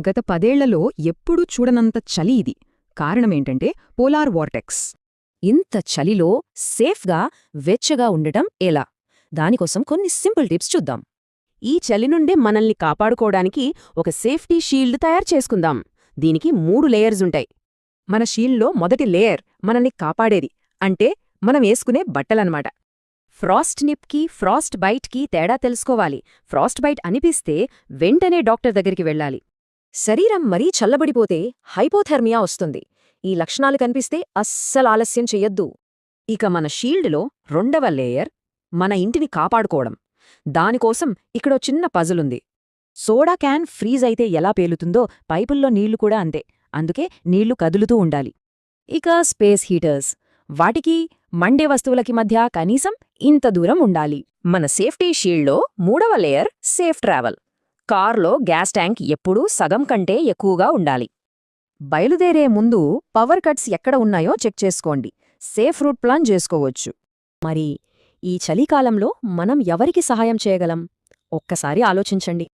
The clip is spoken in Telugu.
గత 10 ఏళ్లలో ఎప్పుడూ చూడనంత చలి ఇది. కారణమేంటంటే పోలార్ వార్టెక్స్. ఇంత చలిలో సేఫ్గా వెచ్చగా ఉండటం ఎలా? దానికోసం కొన్ని సింపుల్ టిప్స్ చూద్దాం. ఈ చలి నుండి మనల్ని కాపాడుకోవడానికి ఒక సేఫ్టీ షీల్డ్ తయారు చేసుకుందాం. దీనికి 3 లేయర్స్ ఉంటాయి. మన షీల్డ్లో మొదటి లేయర్ మనల్ని కాపాడేది, అంటే మనం వేసుకునే బట్టలన్నమాట. ఫ్రాస్ట్ నిప్కి ఫ్రాస్ట్ బైట్కి తేడా తెలుసుకోవాలి. ఫ్రాస్ట్ బైట్ అనిపిస్తే వెంటనే డాక్టర్ దగ్గరికి వెళ్ళాలి. శరీరం మరీ చల్లబడిపోతే హైపోథెర్మియా వస్తుంది. ఈ లక్షణాలు కనిపిస్తే అస్సలు ఆలస్యం చెయ్యొద్దు. ఇక మన షీల్డ్లో రెండవ లేయర్ మన ఇంటిని కాపాడుకోవడం. దానికోసం ఇక్కడో చిన్న పజలుంది. సోడా క్యాన్ ఫ్రీజ్ అయితే ఎలా పేలుతుందో పైపుల్లో నీళ్లు కూడా అంతే. అందుకే నీళ్లు కదులుతూ ఉండాలి. ఇక స్పేస్ హీటర్స్. వాటికి మండే వస్తువులకి మధ్య కనీసం ఇంత దూరం ఉండాలి. మన సేఫ్టీ షీల్డ్లో 3వ లేయర్ సేఫ్ ట్రావెల్. కార్లో గ్యాస్ ట్యాంక్ ఎప్పుడూ సగం కంటే ఎక్కువగా ఉండాలి. బయలుదేరే ముందు పవర్ కట్స్ ఎక్కడ ఉన్నాయో చెక్ చేసుకోండి. సేఫ్ రూట్ ప్లాన్ చేసుకోవచ్చు. మరి ఈ చలికాలంలో మనం ఎవరికి సహాయం చేయగలం? ఒక్కసారి ఆలోచించండి.